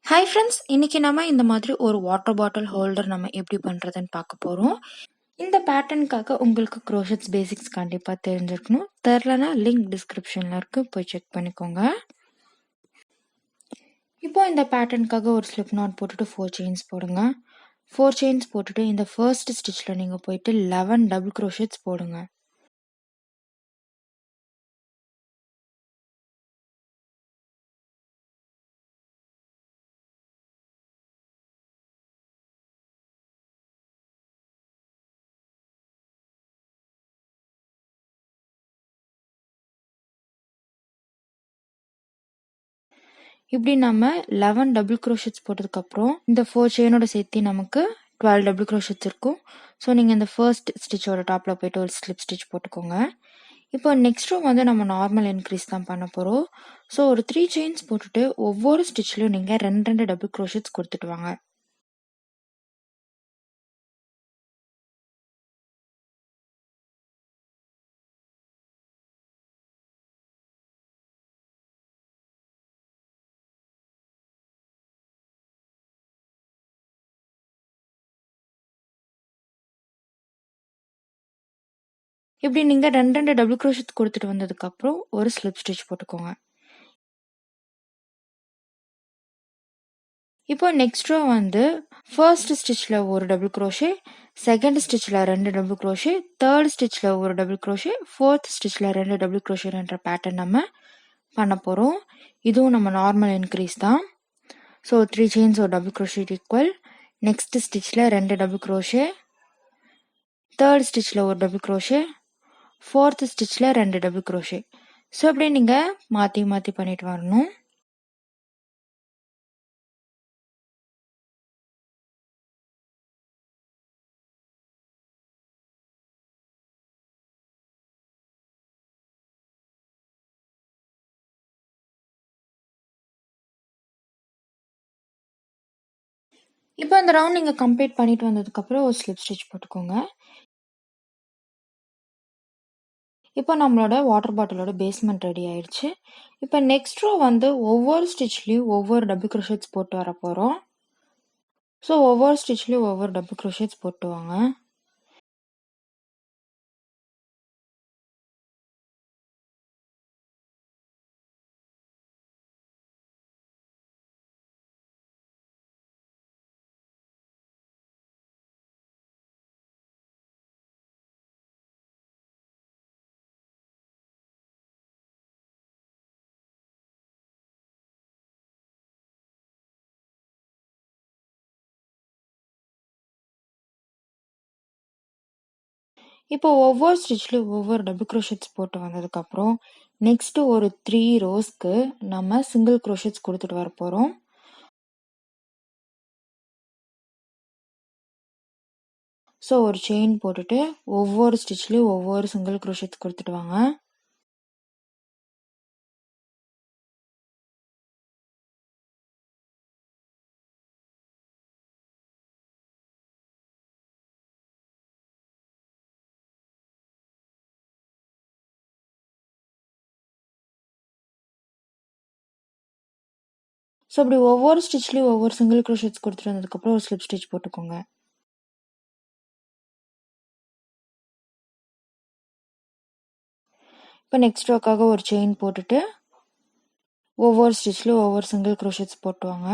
Hi friends, இன்றைக்கி நம்ம இந்த மாதிரி ஒரு வாட்டர் பாட்டில் ஹோல்டர் நம்ம எப்படி பண்ணுறதுன்னு பார்க்க போகிறோம். இந்த பேட்டர்னுக்காக உங்களுக்கு க்ரோஷெட்ஸ் பேசிக்ஸ் கண்டிப்பாக தெரிஞ்சிருக்கணும். தெரிலனா லிங்க் டிஸ்கிரிப்ஷனில் இருக்குது, போய் செக் பண்ணிக்கோங்க. இப்போ இந்த பேட்டர்னுக்காக ஒரு ஸ்லிப் நாட் போட்டுட்டு 4 செயின்ஸ் போடுங்க. 4 செயின்ஸ் போட்டுட்டு இந்த ஃபர்ஸ்ட் ஸ்டிச்சில் நீங்கள் போயிட்டு 11 டபுள் க்ரோஷெட்ஸ் போடுங்க. இப்படி நம்ம 11 டபுள் க்ரோஷெட்ஸ் போட்டதுக்கப்புறம் இந்த 4 செயினோட சேர்த்து நமக்கு 12 டபுள் க்ரோஷெட்ஸ் இருக்கும். ஸோ நீங்கள் இந்த ஃபர்ஸ்ட் ஸ்டிச்சோட டாப்பில் போய்ட்டு ஒரு ஸ்லிப் ஸ்டிச் போட்டுக்கோங்க. இப்போ நெக்ஸ்ட் ரோ வந்து நம்ம நார்மல் இன்க்ரீஸ் தான் பண்ண போகிறோம். ஸோ ஒரு 3 செயின்ஸ் போட்டுட்டு ஒவ்வொரு ஸ்டிச்லையும் நீங்கள் 2 டபுள் க்ரோஷெட்ஸ் கொடுத்துட்டு வாங்க. இப்படி நீங்கள் 2 டபுள் க்ரோஷெட்ஸ் கொடுத்துட்டு வந்ததுக்கப்புறம் ஒரு ஸ்லிப் ஸ்டிச் போட்டுக்கோங்க. இப்போ நெக்ஸ்ட் ரோ வந்து ஃபர்ஸ்ட் ஸ்டிச்சில் ஒரு டபுள் க்ரோஷே, செகண்ட் ஸ்டிச்சில் 2 டபுள் க்ரோஷே, தேர்ட் ஸ்டிச்சில் ஒரு டபுள் க்ரோஷே, ஃபோர்த் ஸ்டிச்சில் 2 டபுள் க்ரோஷேன்ற பேட்டர்ன் நம்ம பண்ண போகிறோம். இதுவும் நம்ம நார்மல் இன்க்ரீஸ் தான். ஸோ 3 செயின்ஸ் ஒரு டபுள் க்ரோஷே ஈக்குவல். நெக்ஸ்ட் ஸ்டிச்சில் 2 டபுள் க்ரோஷே, தேர்ட் ஸ்டிச்சில் ஒரு டபுள் க்ரோஷே, ஃபோர்த் ஸ்டிச்சில் 2 டபுள் க்ரோஷே. ஸோ அப்படியே நீங்கள் மாற்றி மாற்றி பண்ணிட்டு வரணும். இப்போ இந்த ரவுண்ட் நீங்கள் கம்ப்ளீட் பண்ணிட்டு வந்ததுக்கப்புறம் ஒரு ஸ்லிப் ஸ்டிச் போட்டுக்கோங்க. இப்போ நம்மளோட வாட்டர் பாட்டிலோட பேஸ்மெண்ட் ரெடி ஆயிடுச்சு. இப்போ நெக்ஸ்ட் ரோ வந்து ஒவ்வொரு ஸ்டிச்லேயும் ஒவ்வொரு டபுள் க்ரோஷெட்ஸ் போட்டு வர போகிறோம். ஸோ ஒவ்வொரு ஸ்டிச்லேயும் ஒவ்வொரு டபுள் க்ரோஷெட்ஸ் போட்டு வாங்க. இப்போ ஒவ்வொரு ஸ்டிச்லேயும் ஒவ்வொரு டபுள் க்ரோஷெட்ஸ் போட்டு வந்ததுக்கப்புறம் நெக்ஸ்ட்டு ஒரு 3 ரோஸ்க்கு நம்ம சிங்கிள் க்ரோஷெட்ஸ் கொடுத்துட்டு வர போகிறோம். ஸோ ஒரு செயின் போட்டுட்டு ஒவ்வொரு ஸ்டிச்லேயும் ஒவ்வொரு சிங்கிள் க்ரோஷெட்ஸ் கொடுத்துட்டு வாங்க. ஸோ அப்படி ஒவ்வொரு ஸ்டிச்லேயும் ஒவ்வொரு சிங்கிள் க்ரோஷெட்ஸ் கொடுத்துட்டு வந்ததுக்கப்புறம் ஒரு ஸ்லிப் ஸ்டிச் போட்டுக்கோங்க. இப்போ நெக்ஸ்ட் ரோக்காக ஒரு செயின் போட்டுட்டு ஒவ்வொரு ஸ்டிச்லேயும் ஒவ்வொரு சிங்கிள் க்ரோஷெட்ஸ் போட்டு வாங்க.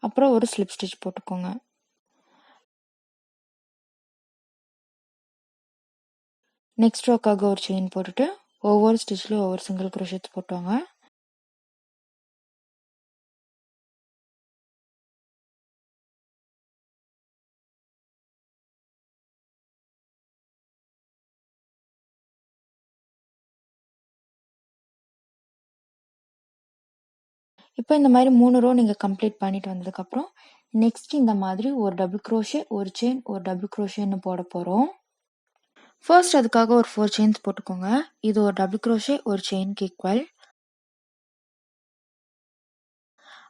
அப்புறம் ஒரு ஸ்லிப் ஸ்டிச் போட்டுக்கோங்க. நெக்ஸ்ட் ரோக்காக ஒரு செயின் போட்டுட்டு ஒவ்வொரு ஸ்டிச்லேயும் ஒவ்வொரு சிங்கிள் க்ரோஷெட்ஸ் போட்டுவாங்க. இப்போ இந்த மாதிரி 3 ரோ நீங்கள் கம்ப்ளீட் பண்ணிட்டு வந்ததுக்கப்புறம் நெக்ஸ்ட் இந்த மாதிரி ஒரு டபுள் க்ரோஷே, ஒரு செயின், ஒரு டபுள் க்ரோஷேன்னு போட போகிறோம். ஃபர்ஸ்ட் அதுக்காக ஒரு 4 செயின்ஸ் போட்டுக்கோங்க. இது ஒரு டபுள் க்ரோஷே, ஒரு செயின்க்கு ஈக்குவல்.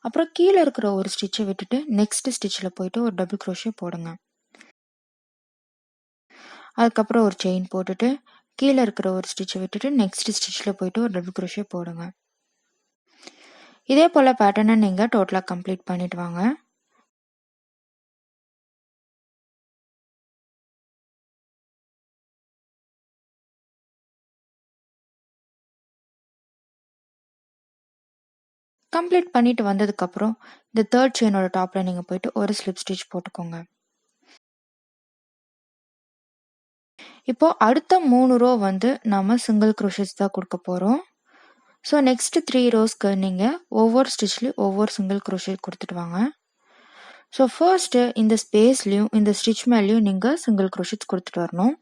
அப்புறம் கீழ இருக்கிற ஒரு ஸ்டிட்சை விட்டுட்டு நெக்ஸ்ட் ஸ்டிட்ச்ல போயிட்டு ஒரு டபுள் crochet போடுங்க. அதுக்கப்புறம் ஒரு செயின் போட்டுட்டு கீழ இருக்கிற ஒரு ஸ்டிட்சை விட்டுட்டு நெக்ஸ்ட் ஸ்டிட்ச்ல போயிட்டு ஒரு டபுள் crochet போடுங்க. இதே போல பேட்டர்னை நீங்க டோட்டலா கம்ப்ளீட் பண்ணிட்டு வாங்க. கம்ப்ளீட் பண்ணிட்டு வந்ததுக்கப்புறம் இந்த தேர்ட் செயினோட டாப்ல நீங்க போயிட்டு ஒரு ஸ்லிப் ஸ்டிச் போட்டுக்கோங்க. இப்போ அடுத்த 3 ரோ வந்து நாம சிங்கிள் crochet தான் கொடுக்க போறோம். ஸோ நெக்ஸ்ட் 3 ரோஸ்க்கு நீங்க ஒவ்வொரு ஸ்டிச்லயும் ஒவ்வொரு சிங்கிள் crochet கொடுத்துட்டு வாங்க. ஸோ ஃபர்ஸ்ட் இந்த ஸ்பேஸ்லயும் இந்த ஸ்டிச் மேலயும் நீங்க சிங்கிள் crochet கொடுத்துட்டு வரணும்.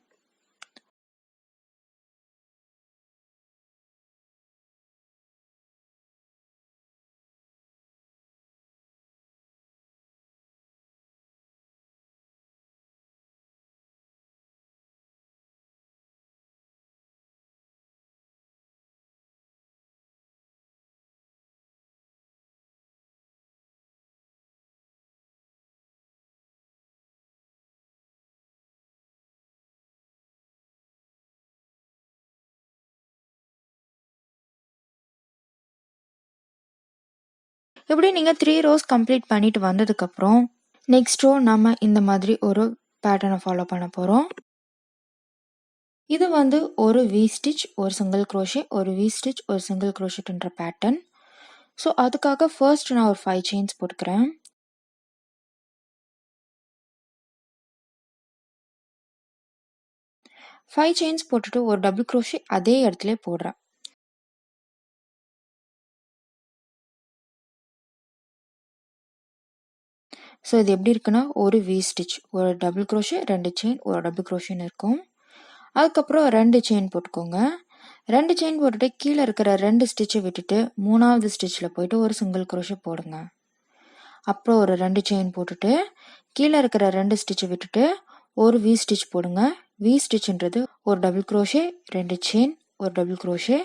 இப்படி நீங்க 3 ரோஸ் கம்ப்ளீட் பண்ணிட்டு வந்ததுக்கப்புறம் நெக்ஸ்ட் ரோ நம்ம இந்த மாதிரி ஒரு பேட்டர்னை ஃபாலோ பண்ண போறோம். இது வந்து ஒரு வி ஸ்டிச் ஒரு சிங்கிள் crochet ஒரு வி ஸ்டிச் ஒரு சிங்கிள் crochetன்ற பேட்டர்ன். ஸோ அதுக்காக ஃபர்ஸ்ட் நான் ஒரு 5 செயின்ஸ் போட்டுக்கிறேன். 5 செயின்ஸ் போட்டுட்டு ஒரு டபுள் crochet அதே இடத்துல போடுறேன். ஸோ இது எப்படி இருக்குன்னா ஒரு வி ஸ்டிச் ஒரு டபுள் crochet 2 செயின் ஒரு டபுள் crochetன்னு இருக்கும். அதுக்கப்புறம் 2 செயின் போட்டுக்கோங்க. 2 செயின் போட்டுட்டு கீழே இருக்கிற 2 ஸ்டிச்சை விட்டுட்டு 3வது ஸ்டிச்சில் போயிட்டு ஒரு சிங்கிள் crochet போடுங்க. அப்புறம் ஒரு 2 செயின் போட்டுட்டு கீழே இருக்கிற 2 ஸ்டிச்சை விட்டுட்டு ஒரு வி ஸ்டிச் போடுங்க. வி ஸ்டிச்ன்றது ஒரு டபுள் crochet 2 செயின் ஒரு டபுள் crochet.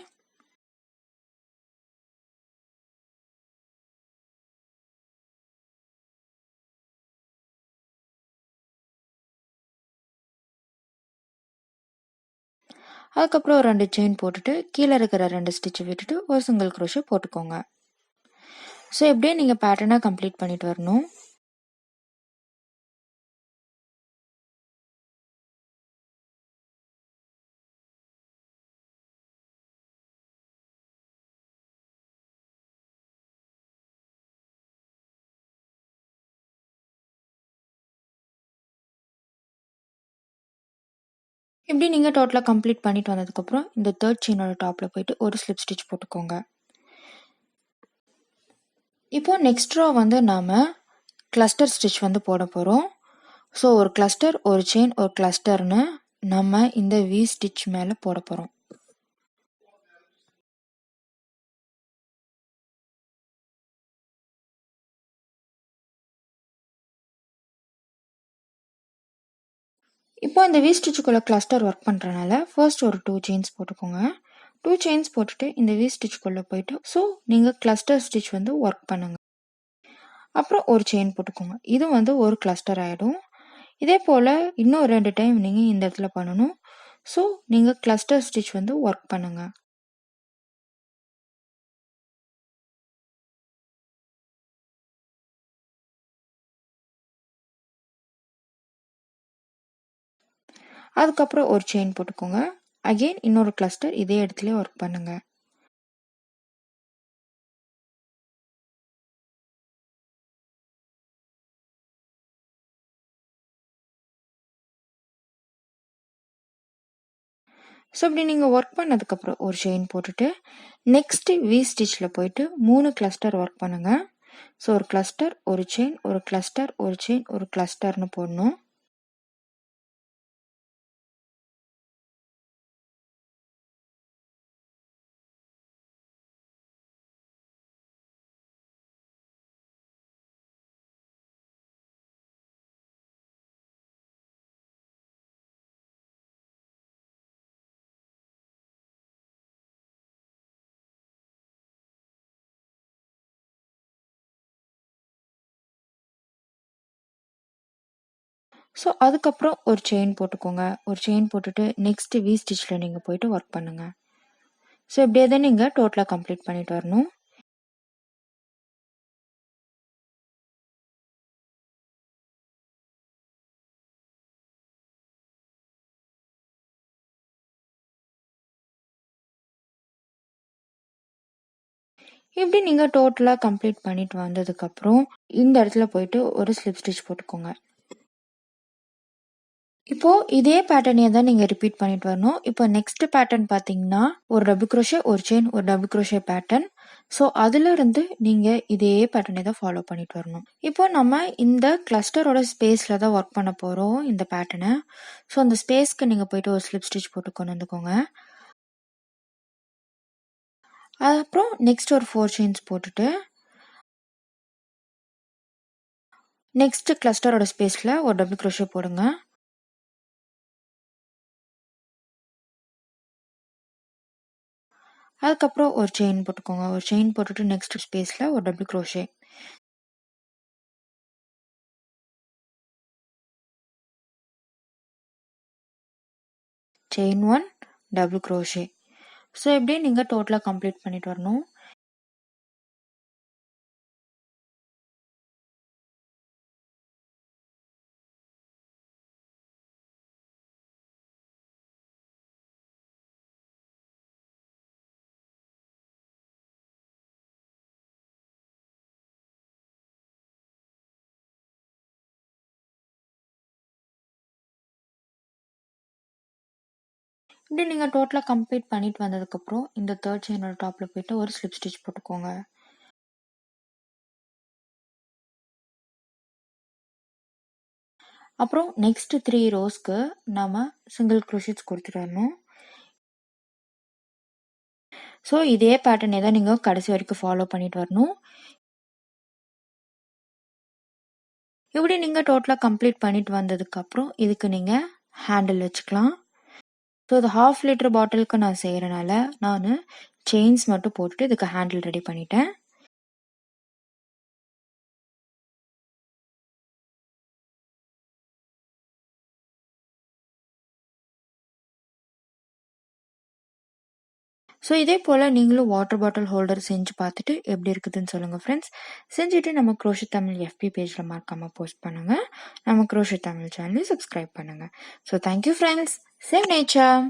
அதுக்கப்புறம் ஒரு 2 செயின் போட்டுட்டு கீழே இருக்கிற 2 ஸ்டிச்சை விட்டுட்டு ஒரு சிங்கிள் crochet போட்டுக்கோங்க. ஸோ இப்படியே நீங்கள் பேட்டர்னாக கம்ப்ளீட் பண்ணிட்டு வரணும். இப்படி நீங்கள் டோட்டலாக கம்ப்ளீட் பண்ணிட்டு வந்ததுக்கப்புறம் இந்த தேர்ட் செயினோட டாப்பில் போயிட்டு ஒரு ஸ்லிப் ஸ்டிச் போட்டுக்கோங்க. இப்போ நெக்ஸ்ட் ரோ வந்து நாம் கிளஸ்டர் ஸ்டிச் வந்து போட போகிறோம். ஸோ ஒரு கிளஸ்டர் ஒரு செயின் ஒரு கிளஸ்டர்னு நம்ம இந்த வி ஸ்டிச் மேலே போட போகிறோம். இப்போ இந்த வி ஸ்டிச்சுக்குள்ளே கிளஸ்டர் ஒர்க் பண்ணுறனால ஃபர்ஸ்ட் ஒரு 2 செயின்ஸ் போட்டுக்கோங்க. 2 செயின்ஸ் போட்டுட்டு இந்த வி ஸ்டிச்சுக்குள்ளே போயிட்டு ஸோ நீங்கள் கிளஸ்டர் ஸ்டிச் வந்து ஒர்க் பண்ணுங்க. அப்புறம் ஒரு செயின் போட்டுக்கோங்க. இது வந்து ஒரு கிளஸ்டர் ஆகிடும். இதே போல் இன்னும் 2 டைம் நீங்கள் இந்த இடத்துல பண்ணணும். ஸோ நீங்கள் கிளஸ்டர் ஸ்டிச் வந்து ஒர்க் பண்ணுங்க. அதுக்கப்புறம் ஒரு செயின் போட்டுக்கோங்க. அகெயின் இன்னொரு கிளஸ்டர் இதே இடத்துல ஒர்க் பண்ணுங்க. ஸோ இப்படி நீங்கள் ஒர்க் பண்ணதுக்கப்புறம் ஒரு செயின் போட்டுட்டு நெக்ஸ்ட் வி ஸ்டிச்சில் போயிட்டு 3 கிளஸ்டர் ஒர்க் பண்ணுங்க. ஸோ ஒரு கிளஸ்டர் ஒரு செயின் ஒரு கிளஸ்டர் ஒரு செயின் ஒரு கிளஸ்டர்னு போடணும். ஸோ அதுக்கப்புறம் ஒரு செயின் போட்டுக்கோங்க. ஒரு செயின் போட்டுட்டு நெக்ஸ்ட் வி ஸ்டிச்சில் நீங்கள் போயிட்டு ஒர்க் பண்ணுங்கள். ஸோ இப்படியே தான் நீங்கள் டோட்டலாக கம்ப்ளீட் பண்ணிட்டு வரணும். இப்படி நீங்கள் டோட்டலாக கம்ப்ளீட் பண்ணிட்டு வந்ததுக்கப்புறம் இந்த இடத்துல போயிட்டு ஒரு ஸ்லிப் ஸ்டிச் போட்டுக்கோங்க. இப்போ இதே பேட்டர்னே தான் நீங்கள் ரிப்பீட் பண்ணிட்டு வரணும். இப்போ நெக்ஸ்ட் பேட்டர்ன் பார்த்தீங்கன்னா ஒரு டபுள் crochet ஒரு செயின் ஒரு டபுள் crochet பேட்டர்ன். ஸோ அதுல இருந்து நீங்கள் இதே பேட்டர்னே தான் ஃபாலோ பண்ணிட்டு வரணும். இப்போ நம்ம இந்த கிளஸ்டரோட ஸ்பேஸில் தான் ஒர்க் பண்ண போகிறோம் இந்த பேட்டர்னை. ஸோ அந்த ஸ்பேஸ்க்கு நீங்கள் போயிட்டு ஒரு ஸ்லிப் ஸ்டிச் போட்டு கொண்டு வந்துக்கோங்க. அதுக்கப்புறம் நெக்ஸ்ட் ஒரு 4 செயின்ஸ் போட்டுட்டு நெக்ஸ்ட் கிளஸ்டரோட ஸ்பேஸில் ஒரு டபுள் crochet போடுங்க. அதுக்கப்புறம் ஒரு செயின் போட்டுக்கோங்க. ஒரு செயின் போட்டுட்டு நெக்ஸ்ட் ஸ்பேஸில் ஒரு double crochet. Chain 1 double crochet. So இப்படியே நீங்கள் டோட்டலாக கம்ப்ளீட் பண்ணிட்டு வரணும். இப்படி நீங்கள் டோட்டலாக கம்ப்ளீட் பண்ணிட்டு வந்ததுக்கப்புறம் இந்த தேர்ட் செயினோட டாப்பில் போயிட்டு ஒரு ஸ்லிப் ஸ்டிச் போட்டுக்கோங்க. அப்புறம் நெக்ஸ்ட் 3 ரோஸ்க்கு நம்ம சிங்கிள் crochet கொடுத்துட்டு வரணும். ஸோ இதே பேட்டர்னே தான் நீங்கள் கடைசி வரைக்கும் ஃபாலோ பண்ணிட்டு வரணும். இப்படி நீங்கள் டோட்டலாக கம்ப்ளீட் பண்ணிட்டு வந்ததுக்கப்புறம் இதுக்கு நீங்கள் ஹேண்டில் வச்சுக்கலாம். ஸோ இது 1/2 லிட்டர் பாட்டிலுக்கு நான் செய்கிறனால நான் செயின்ஸ் மட்டும் போட்டுட்டு இதுக்கு ஹேண்டில் ரெடி பண்ணிட்டேன். ஸோ இதே போல் நீங்களும் வாட்டர் பாட்டில் ஹோல்டர் செஞ்சு பார்த்துட்டு எப்படி இருக்குதுன்னு சொல்லுங்கள் ஃப்ரெண்ட்ஸ். செஞ்சுட்டு நம்ம crochet தமிழ் FB பேஜில் மறக்காமல் போஸ்ட் பண்ணுங்கள். நம்ம crochet தமிழ் சேனலையும் சப்ஸ்கிரைப் பண்ணுங்கள். So thank you friends. Save nature.